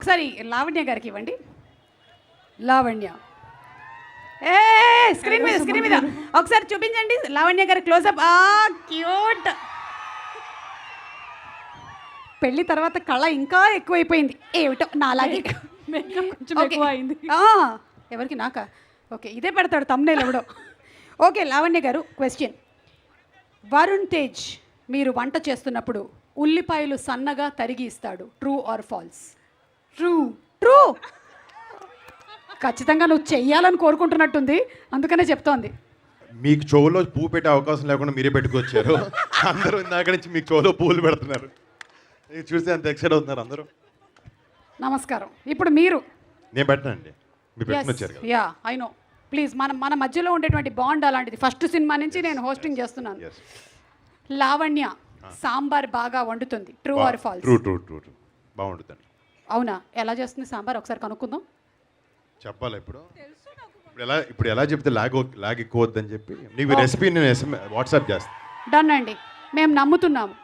ఒకసారి లావణ్య గారికి ఇవ్వండి. లావణ్య స్క్రీన్ మీద ఒకసారి చూపించండి లావణ్య గారి క్లోజప్. క్యూట్. పెళ్లి తర్వాత కళ ఇంకా ఎక్కువైపోయింది ఏమిటో నాలాగే. ఎవరికి నాకా? ఓకే, ఇదే పెడతాడు తమ్నేల్ ఎవడో. ఓకే లావణ్య గారు, క్వశ్చన్. వరుణ్ తేజ్ మీరు వంట చేస్తున్నప్పుడు ఉల్లిపాయలు సన్నగా తరిగి ఇస్తాడు, true or false? True. True. ఖచ్చితంగా నువ్వు చెయ్యాలని కోరుకుంటున్నట్టుంది, అందుకనే చెప్తోంది. మీకు చెవులో పువ్వు పెట్టే అవకాశం లేకుండా మీరే పెట్టుకొచ్చారు. అందరూ ఇందాక నుంచి మీకు చెవులో పువ్వులు పెడుతున్నారు. చూస్తే అంత ఎక్సైట్ అవుతున్నారు అందరూ. నమస్కారం. ఇప్పుడు మీరు. నేను పెట్టనండి, మీరు పెట్టుకుని వచ్చారు కదా. Yeah I know. ప్లీజ్ మన మధ్యలో ఉండేటువంటి బాండ్ అలాంటిది. ఫస్ట్ సినిమా నుంచి నేను హోస్టింగ్ చేస్తున్నాను. లావణ్య సాంబార్ బాగా వండుతుంది, true or false? True true true true. బాగుంటుందండి. అవునా? ఎలా చేస్తుంది సాంబార్ ఒకసారి కనుక్కుందాం. చెప్పాలా ఇప్పుడు? ఇప్పుడు ఎలా చెప్తే లాగ్ ఎక్కువ వద్దని చెప్పి నీకు రెసిపీ నేను వాట్సాప్ చేస్తాను. డన్ అండి, మేము నమ్ముతున్నాము.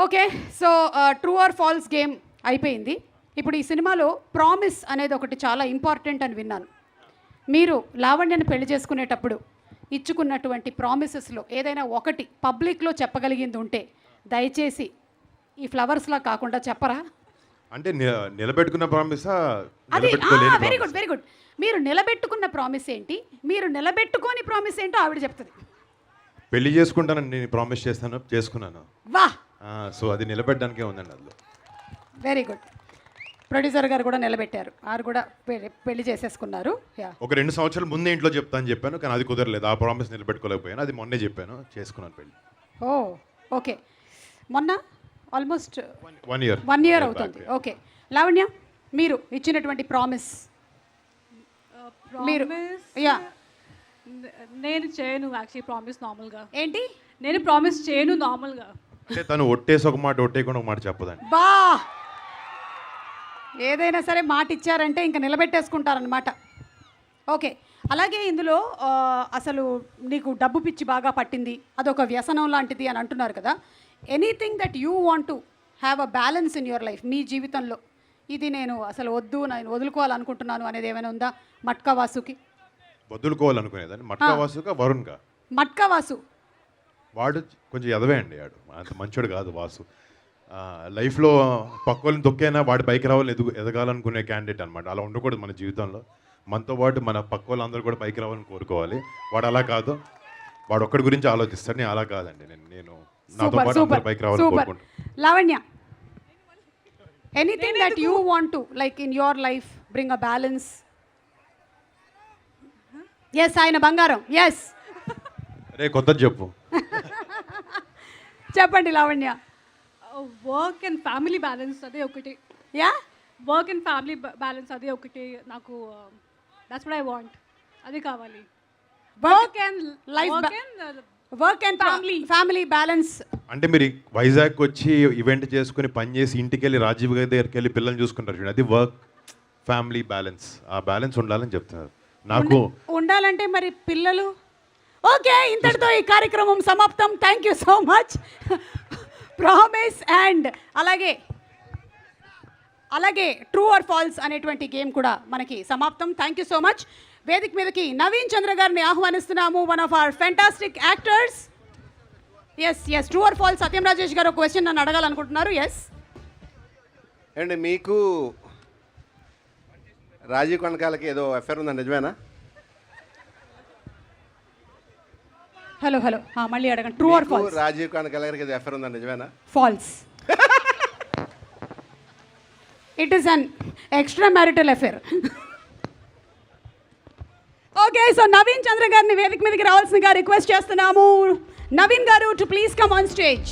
Okay, so true or false game అయిపోయింది. ఇప్పుడు ఈ సినిమాలో ప్రామిస్ అనేది ఒకటి చాలా ఇంపార్టెంట్ అని విన్నాను. మీరు లావణ్యను పెళ్లి చేసుకునేటప్పుడు ఇచ్చుకున్నటువంటి ప్రామిసెస్లో ఏదైనా ఒకటి పబ్లిక్లో చెప్పగలిగింది ఉంటే దయచేసి ఈ ఫ్లవర్స్లా కాకుండా చెప్పరా? అంటే నిలబెట్టుకున్న ప్రామిసా? అది వెరీ గుడ్ వెరీ గుడ్. మీరు నిలబెట్టుకున్న ప్రామిస్ ఏంటి, మీరు నిలబెట్టుకోని ప్రామిస్ ఏంటో ఆవిడ చెప్తుంది. పెళ్లి చేసుకుంటానని నేను ప్రామిస్ చేస్తాను, చేసుకున్నాను. వా. సో అది నిలబెట్టడానికే ఉందండి అందులో. Very good. ప్రొడ్యూసర్ గారు కూడా నిలబెట్టారు, వారు కూడా పెళ్లి చేసేసుకున్నారు. ఒక 2 సంవత్సరాల ముందే ఇంట్లో చెప్తాను చెప్పాను, కానీ అది కుదరలేదు. ఆ ప్రామిస్ నిలబెట్టుకోలేకపోయాను. అది మొన్నే చెప్పాను, చేసుకున్నాను పెళ్లి. ఓకే. మొన్న ఆల్మోస్ట్ 1 year అవుతుంది. ఓకే లావణ్య, మీరు ఇచ్చినటువంటి ప్రామిస్. మీరు నేను చేయను యాక్చువల్లీ ప్రామిస్ నార్మల్గా. ఏంటి? నేను ప్రామిస్ చేయను నార్మల్గా. అంటే తను ఒట్టేసి ఒక మాట ఒట్టేయకుండా ఒక మాట చెప్పదండి. బా, ఏదైనా సరే మాట ఇచ్చారంటే ఇంకా నిలబెట్టేసుకుంటారనమాట. ఓకే, అలాగే ఇందులో అసలు నీకు డబ్బు పిచ్చి బాగా పట్టింది, అదొక వ్యసనం లాంటిది అని అంటున్నారు కదా. Anything that you want to have a balance in your life, మీ జీవితంలో ఇది నేను అసలు వద్దు, నేను వదులుకోవాలనుకుంటున్నాను అనేది ఏమైనా ఉందా? మట్కా వాసుకి వదులుకోవాలనుకునేదాన్ని. మట్కా వాసుగా వరుణ్గా? మట్కా వాసు వాడు కొంచెం ఎదవే అండి, వాడు అంత మంచోడు కాదు వాసు. లైఫ్లో పక్కవాళ్ళని తొక్కైనా వాడి పైకి రావాలి, ఎదగాలనుకునే క్యాండిడేట్ అనమాట. అలా ఉండకూడదు మన జీవితంలో. మనతో పాటు మన పక్క వాళ్ళందరూ కూడా పైకి రావాలని కోరుకోవాలి. వాడు అలా కాదు, వాడు ఒక్కడి గురించి ఆలోచిస్తాడు. నేను అలా కాదండి, నేను నాతో పాటు అందరూ పైకి రావాలని కోరుకుంటాను. Lavanya, anything that you want to like in your life bring a balance. Yes, ఆయన బంగారం. ఎస్, రే కొత్త చెప్పు. చెప్పండి Lavanya. Work and family balance అదే ఒకటి. వర్క్ అండ్ ఫ్యామిలీ బ్యాలెన్స్ అదే ఒకటి నాకు. దట్స్ వాట్ ఐ వాంట్, అది కావాలి. Work and life, work and family balance. అంటే మీరు వైజాగ్ వచ్చి ఈవెంట్ చేసుకుని పని చేసి ఇంటికి వెళ్ళి రాజీవ్ గారి దగ్గరికి వెళ్ళి పిల్లల్ని చూసుకుంటారు చూడండి, అది వర్క్ ఫ్యామిలీ బ్యాలెన్స్. ఆ బ్యాలెన్స్ ఉండాలని చెప్తున్నారు నాకు. ఉండాలంటే మరి పిల్లలు. ఓకే, ఇంతటితో ఈ కార్యక్రమం సమాప్తం. Thank you so much. Promise and అలాగే ట్రూ ఆర్ ఫాల్స్ అనేటువంటి గేమ్ కూడా మనకి సమాప్తం. Thank you so much. వేదిక మీదకి నవీన్ చంద్ర గారిని ఆహ్వానిస్తున్నాము, one of our fantastic actors. Yes, true or false Satyam Rajesh గారు ఒక క్వశ్చన్ నన్ను అడగాలనుకుంటున్నారు. ఎస్ అండి, మీకు రాజీవ్ కనకాలకి ఏదో అఫేర్ ఉందా, నిజమేనా? హలో మళ్ళీ అడగండి. True or false? Rajeev Kanakala గారికి ఏదో అఫేర్ ఉందా, నిజమేనా? False. It is an extra marital affair. Okay, so Naveen Chandra గారిని వేదిక మీదకి రావాల్సిందిగా రిక్వెస్ట్ చేస్తున్నాము. నవీన్ గారు to please come on stage.